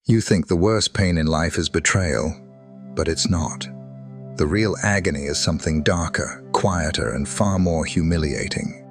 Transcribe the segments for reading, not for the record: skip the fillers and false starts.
You think the worst pain in life is betrayal, but it's not. The real agony is something darker, quieter, and far more humiliating.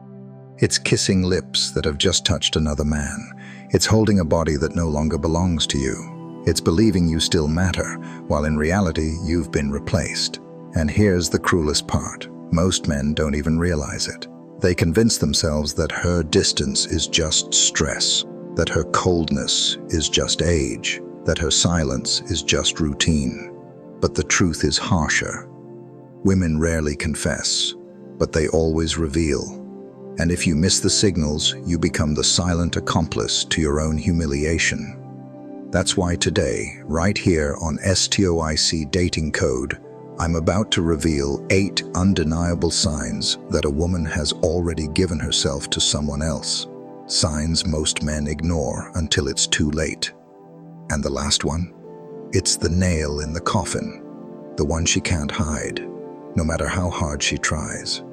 It's kissing lips that have just touched another man. It's holding a body that no longer belongs to you. It's believing you still matter, while in reality you've been replaced. And here's the cruelest part. Most men don't even realize it. They convince themselves that her distance is just stress, that her coldness is just age, that her silence is just routine. But the truth is harsher. Women rarely confess, but they always reveal. And if you miss the signals, you become the silent accomplice to your own humiliation. That's why today, right here on Stoic Dating Code, I'm about to reveal 8 undeniable signs that a woman has already given herself to someone else. Signs most men ignore until it's too late. And the last one? It's the nail in the coffin, the one she can't hide, no matter how hard she tries.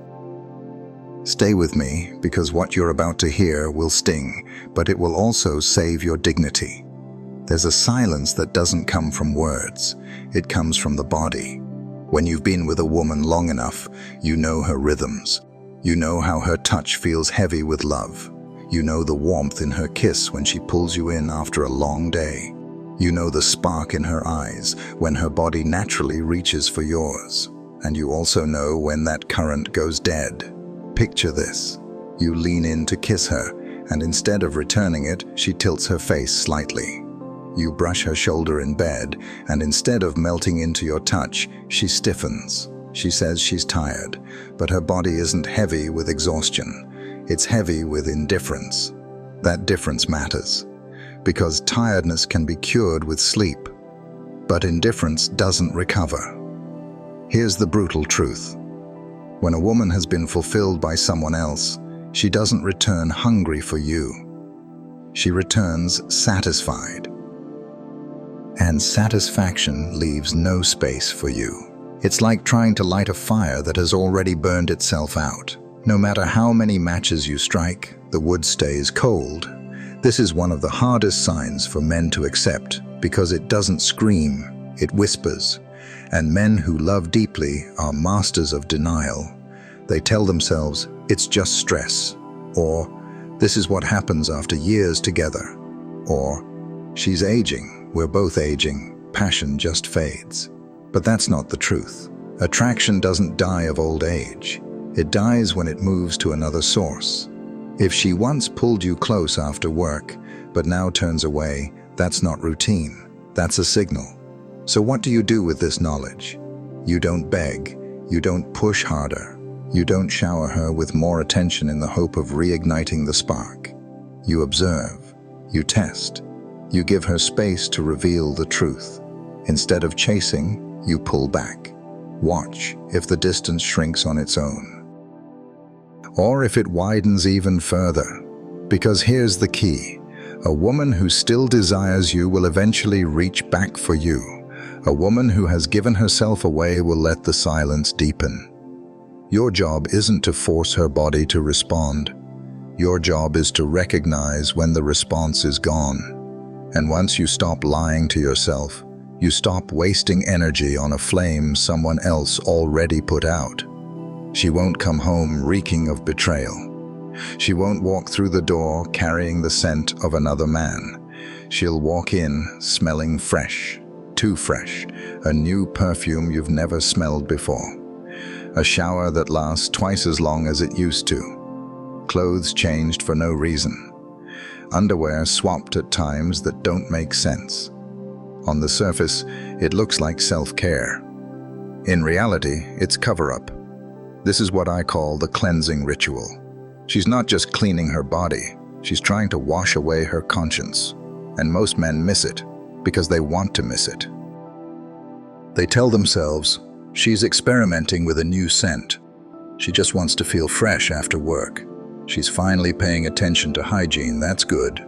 Stay with me, because what you're about to hear will sting, but it will also save your dignity. There's a silence that doesn't come from words. It comes from the body. When you've been with a woman long enough, you know her rhythms. You know how her touch feels heavy with love. You know the warmth in her kiss when she pulls you in after a long day. You know the spark in her eyes when her body naturally reaches for yours. And you also know when that current goes dead. Picture this. You lean in to kiss her, and instead of returning it, she tilts her face slightly. You brush her shoulder in bed, and instead of melting into your touch, she stiffens. She says she's tired, but her body isn't heavy with exhaustion. It's heavy with indifference. That difference matters, because tiredness can be cured with sleep, but indifference doesn't recover. Here's the brutal truth. When a woman has been fulfilled by someone else, she doesn't return hungry for you. She returns satisfied. And satisfaction leaves no space for you. It's like trying to light a fire that has already burned itself out. No matter how many matches you strike, the wood stays cold. This is one of the hardest signs for men to accept, because it doesn't scream, it whispers. And men who love deeply are masters of denial. They tell themselves, it's just stress, or this is what happens after years together, or she's aging, we're both aging, passion just fades. But that's not the truth. Attraction doesn't die of old age. It dies when it moves to another source. If she once pulled you close after work, but now turns away, that's not routine. That's a signal. So what do you do with this knowledge? You don't beg. You don't push harder. You don't shower her with more attention in the hope of reigniting the spark. You observe. You test. You give her space to reveal the truth. Instead of chasing, you pull back. Watch if the distance shrinks on its own. Or if it widens even further. Because here's the key. A woman who still desires you will eventually reach back for you. A woman who has given herself away will let the silence deepen. Your job isn't to force her body to respond. Your job is to recognize when the response is gone. And once you stop lying to yourself, you stop wasting energy on a flame someone else already put out. She won't come home reeking of betrayal. She won't walk through the door carrying the scent of another man. She'll walk in smelling fresh. Too fresh, a new perfume you've never smelled before. A shower that lasts twice as long as it used to. Clothes changed for no reason. Underwear swapped at times that don't make sense. On the surface, it looks like self-care. In reality, it's cover-up. This is what I call the cleansing ritual. She's not just cleaning her body, she's trying to wash away her conscience. And most men miss it, because they want to miss it. They tell themselves, she's experimenting with a new scent. She just wants to feel fresh after work. She's finally paying attention to hygiene, that's good.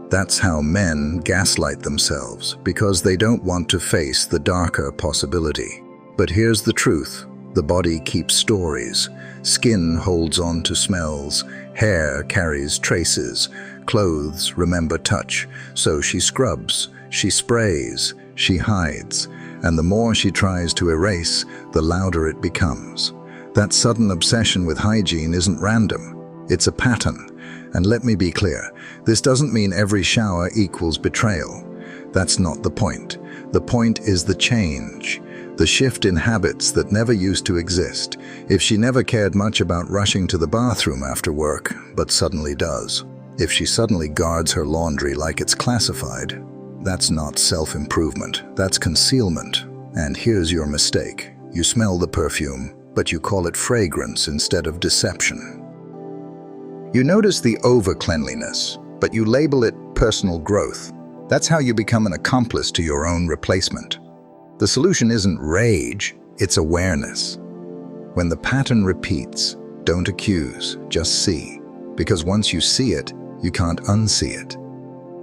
That's how men gaslight themselves, because they don't want to face the darker possibility. But here's the truth. The body keeps stories. Skin holds on to smells. Hair carries traces. Clothes remember touch. So she scrubs. She sprays, she hides, and the more she tries to erase, the louder it becomes. That sudden obsession with hygiene isn't random. It's a pattern. And let me be clear, this doesn't mean every shower equals betrayal. That's not the point. The point is the change, the shift in habits that never used to exist. If she never cared much about rushing to the bathroom after work, but suddenly does. If she suddenly guards her laundry like it's classified, that's not self-improvement, that's concealment. And here's your mistake. You smell the perfume, but you call it fragrance instead of deception. You notice the over-cleanliness, but you label it personal growth. That's how you become an accomplice to your own replacement. The solution isn't rage, it's awareness. When the pattern repeats, don't accuse, just see. Because once you see it, you can't unsee it.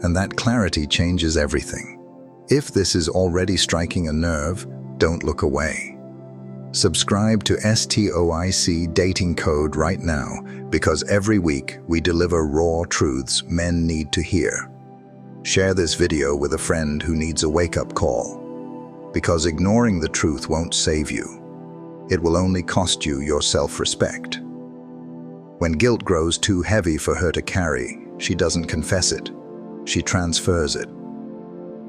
And that clarity changes everything. If this is already striking a nerve, don't look away. Subscribe to Stoic Dating Code right now, because every week we deliver raw truths men need to hear. Share this video with a friend who needs a wake-up call. Because ignoring the truth won't save you. It will only cost you your self-respect. When guilt grows too heavy for her to carry, she doesn't confess it. She transfers it.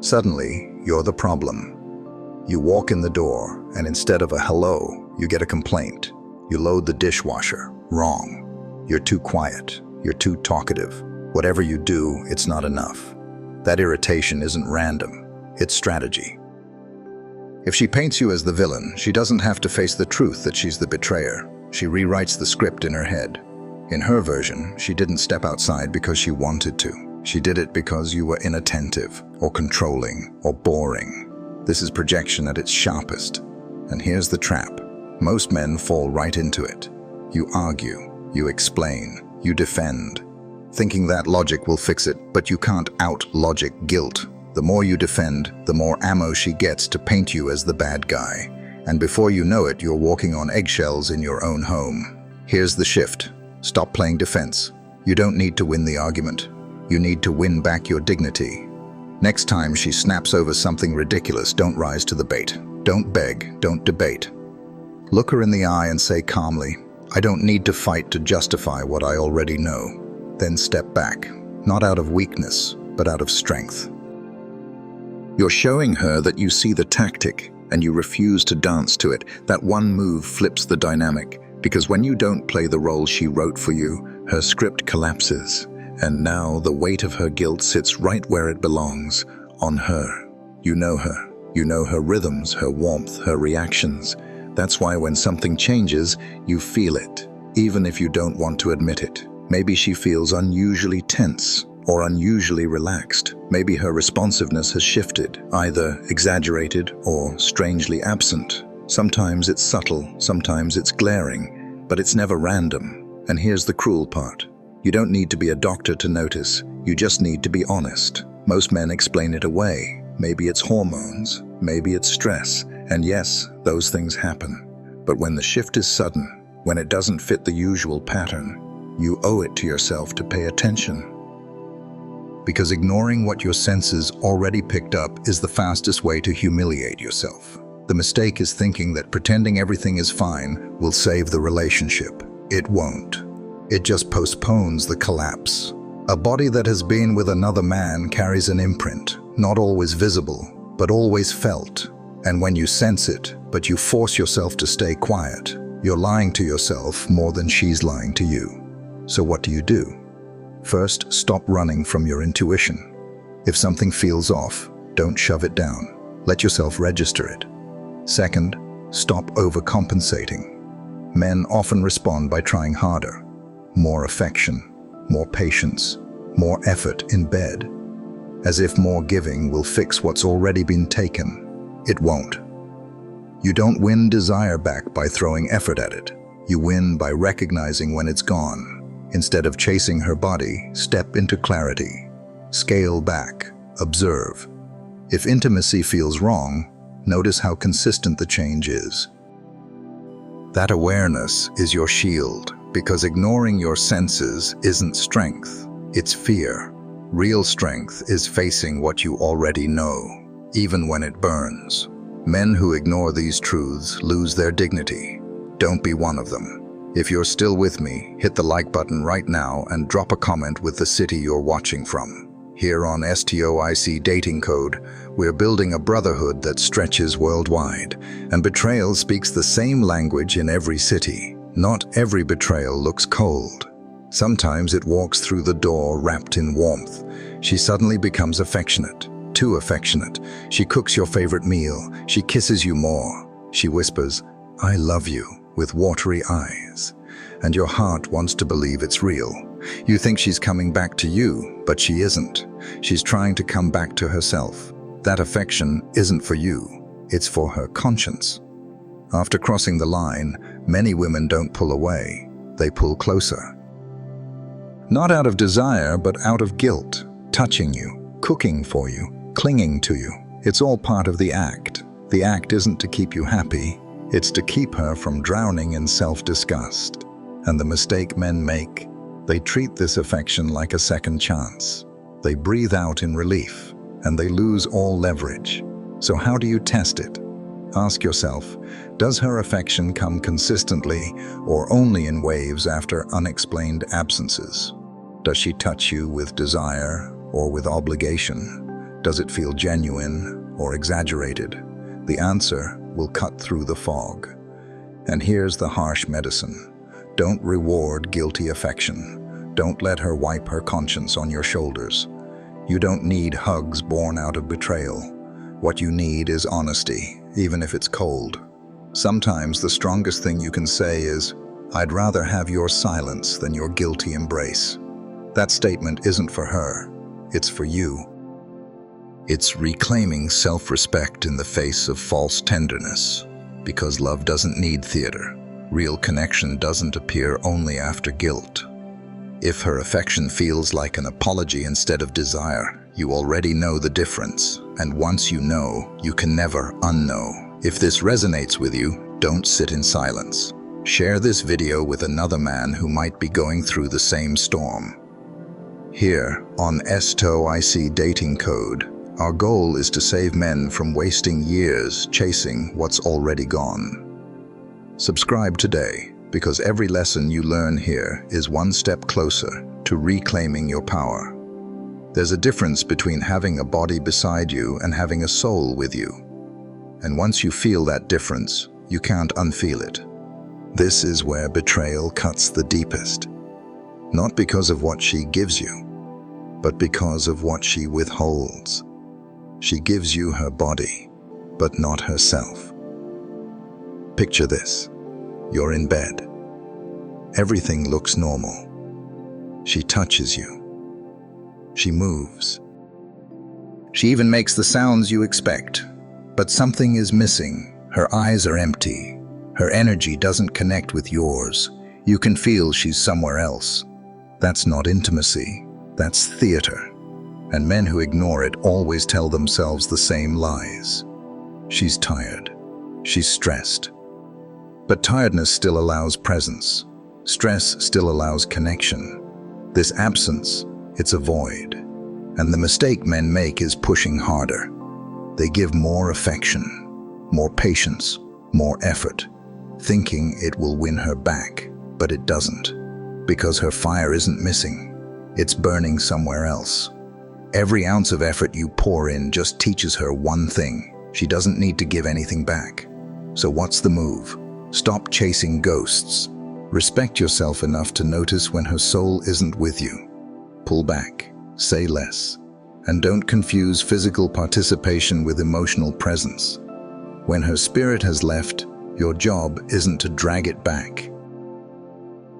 Suddenly, you're the problem. You walk in the door, and instead of a hello, you get a complaint. You load the dishwasher. Wrong. You're too quiet. You're too talkative. Whatever you do, it's not enough. That irritation isn't random. It's strategy. If she paints you as the villain, she doesn't have to face the truth that she's the betrayer. She rewrites the script in her head. In her version, she didn't step outside because she wanted to. She did it because you were inattentive, or controlling, or boring. This is projection at its sharpest. And here's the trap. Most men fall right into it. You argue, you explain, you defend, thinking that logic will fix it, but you can't out-logic guilt. The more you defend, the more ammo she gets to paint you as the bad guy. And before you know it, you're walking on eggshells in your own home. Here's the shift. Stop playing defense. You don't need to win the argument. You need to win back your dignity. Next time she snaps over something ridiculous, don't rise to the bait. Don't beg, don't debate. Look her in the eye and say calmly, I don't need to fight to justify what I already know. Then step back, not out of weakness, but out of strength. You're showing her that you see the tactic and you refuse to dance to it. That one move flips the dynamic, because when you don't play the role she wrote for you, her script collapses. And now the weight of her guilt sits right where it belongs, on her. You know her. You know her rhythms, her warmth, her reactions. That's why when something changes, you feel it, even if you don't want to admit it. Maybe she feels unusually tense or unusually relaxed. Maybe her responsiveness has shifted, either exaggerated or strangely absent. Sometimes it's subtle, sometimes it's glaring, but it's never random. And here's the cruel part. You don't need to be a doctor to notice. You just need to be honest. Most men explain it away. Maybe it's hormones, maybe it's stress. And yes, those things happen. But when the shift is sudden, when it doesn't fit the usual pattern, you owe it to yourself to pay attention. Because ignoring what your senses already picked up is the fastest way to humiliate yourself. The mistake is thinking that pretending everything is fine will save the relationship. It won't. It just postpones the collapse. A body that has been with another man carries an imprint, not always visible, but always felt. And when you sense it, but you force yourself to stay quiet, you're lying to yourself more than she's lying to you. So what do? First, stop running from your intuition. If something feels off, don't shove it down. Let yourself register it. Second, stop overcompensating. Men often respond by trying harder. More affection, more patience, more effort in bed. As if more giving will fix what's already been taken. It won't. You don't win desire back by throwing effort at it. You win by recognizing when it's gone. Instead of chasing her body, step into clarity. Scale back, observe. If intimacy feels wrong, notice how consistent the change is. That awareness is your shield, because ignoring your senses isn't strength, it's fear. Real strength is facing what you already know, even when it burns. Men who ignore these truths lose their dignity. Don't be one of them. If you're still with me, hit the like button right now and drop a comment with the city you're watching from. Here on Stoic Dating Code, we're building a brotherhood that stretches worldwide, and betrayal speaks the same language in every city. Not every betrayal looks cold. Sometimes it walks through the door wrapped in warmth. She suddenly becomes affectionate, too affectionate. She cooks your favorite meal. She kisses you more. She whispers, "I love you," with watery eyes. And your heart wants to believe it's real. You think she's coming back to you, but she isn't. She's trying to come back to herself. That affection isn't for you. It's for her conscience. After crossing the line, many women don't pull away. They pull closer. Not out of desire, but out of guilt. Touching you, cooking for you, clinging to you. It's all part of the act. The act isn't to keep you happy. It's to keep her from drowning in self-disgust. And the mistake men make, they treat this affection like a second chance. They breathe out in relief, and they lose all leverage. So how do you test it? Ask yourself, does her affection come consistently or only in waves after unexplained absences? Does she touch you with desire or with obligation? Does it feel genuine or exaggerated? The answer will cut through the fog. And here's the harsh medicine. Don't reward guilty affection. Don't let her wipe her conscience on your shoulders. You don't need hugs born out of betrayal. What you need is honesty, even if it's cold. Sometimes the strongest thing you can say is, "I'd rather have your silence than your guilty embrace." That statement isn't for her, it's for you. It's reclaiming self-respect in the face of false tenderness, because love doesn't need theater. Real connection doesn't appear only after guilt. If her affection feels like an apology instead of desire, you already know the difference, and once you know, you can never unknow. If this resonates with you, don't sit in silence. Share this video with another man who might be going through the same storm. Here, on Stoic Dating Code, our goal is to save men from wasting years chasing what's already gone. Subscribe today, because every lesson you learn here is one step closer to reclaiming your power. There's a difference between having a body beside you and having a soul with you. And once you feel that difference, you can't unfeel it. This is where betrayal cuts the deepest. Not because of what she gives you, but because of what she withholds. She gives you her body, but not herself. Picture this. You're in bed. Everything looks normal. She touches you. She moves. She even makes the sounds you expect. But something is missing. Her eyes are empty. Her energy doesn't connect with yours. You can feel she's somewhere else. That's not intimacy. That's theater. And men who ignore it always tell themselves the same lies. She's tired. She's stressed. But tiredness still allows presence. Stress still allows connection. This absence, it's a void. And the mistake men make is pushing harder. They give more affection, more patience, more effort, thinking it will win her back, but it doesn't. Because her fire isn't missing. It's burning somewhere else. Every ounce of effort you pour in just teaches her one thing. She doesn't need to give anything back. So what's the move? Stop chasing ghosts. Respect yourself enough to notice when her soul isn't with you. Pull back, say less, and don't confuse physical participation with emotional presence. When her spirit has left, your job isn't to drag it back.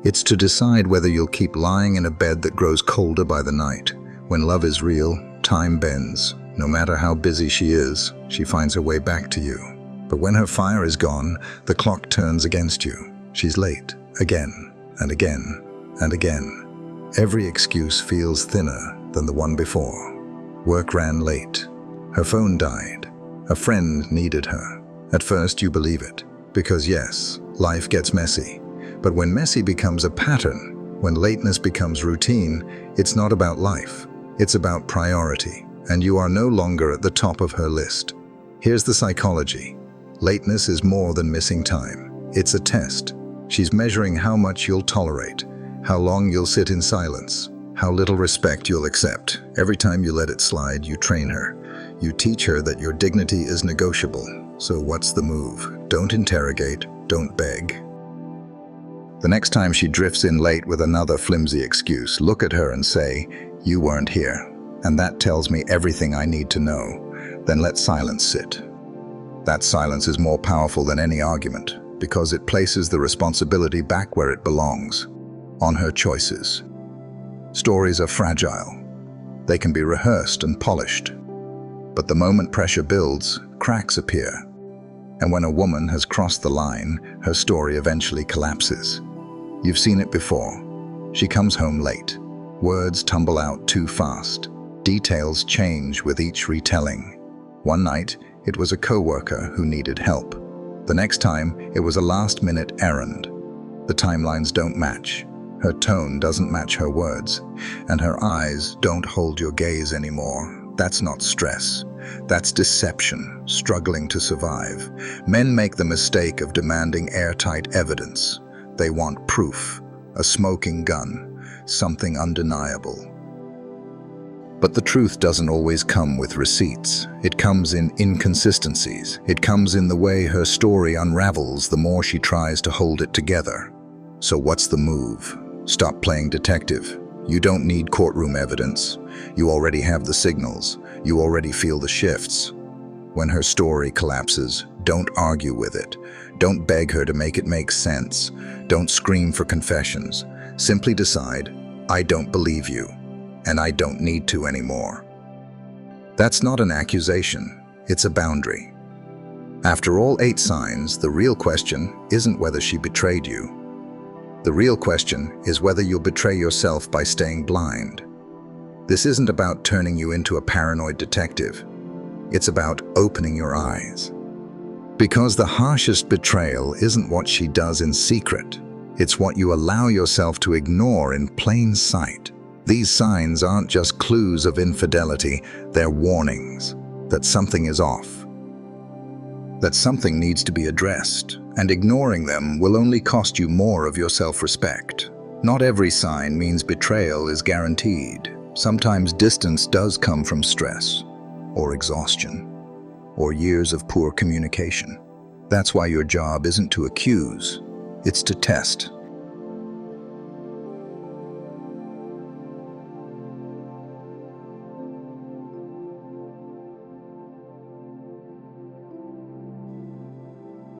It's to decide whether you'll keep lying in a bed that grows colder by the night. When love is real, time bends. No matter how busy she is, she finds her way back to you. But when her fire is gone, the clock turns against you. She's late, again, and again, and again. Every excuse feels thinner than the one before. Work ran late. Her phone died. A friend needed her. At first you believe it, because yes, life gets messy. But when messy becomes a pattern, when lateness becomes routine, it's not about life. It's about priority, and you are no longer at the top of her list. Here's the psychology. Lateness is more than missing time. It's a test. She's measuring how much you'll tolerate, how long you'll sit in silence, how little respect you'll accept. Every time you let it slide, you train her. You teach her that your dignity is negotiable. So what's the move? Don't interrogate, don't beg. The next time she drifts in late with another flimsy excuse, look at her and say, "You weren't here, and that tells me everything I need to know." Then let silence sit. That silence is more powerful than any argument, because it places the responsibility back where it belongs, on her choices. Stories are fragile. They can be rehearsed and polished. But the moment pressure builds, cracks appear. And when a woman has crossed the line, her story eventually collapses. You've seen it before. She comes home late. Words tumble out too fast. Details change with each retelling. One night, it was a coworker who needed help. The next time, it was a last-minute errand. The timelines don't match. Her tone doesn't match her words, and her eyes don't hold your gaze anymore. That's not stress. That's deception, struggling to survive. Men make the mistake of demanding airtight evidence. They want proof, a smoking gun, something undeniable. But the truth doesn't always come with receipts. It comes in inconsistencies. It comes in the way her story unravels the more she tries to hold it together. So what's the move? Stop playing detective. You don't need courtroom evidence. You already have the signals. You already feel the shifts. When her story collapses, don't argue with it. Don't beg her to make it make sense. Don't scream for confessions. Simply decide, I don't believe you, and I don't need to anymore. That's not an accusation, it's a boundary. After all 8 signs, the real question isn't whether she betrayed you. The real question is whether you'll betray yourself by staying blind. This isn't about turning you into a paranoid detective. It's about opening your eyes. Because the harshest betrayal isn't what she does in secret. It's what you allow yourself to ignore in plain sight. These signs aren't just clues of infidelity, they're warnings that something is off, that something needs to be addressed, and ignoring them will only cost you more of your self-respect. Not every sign means betrayal is guaranteed. Sometimes distance does come from stress, or exhaustion, or years of poor communication. That's why your job isn't to accuse, it's to test.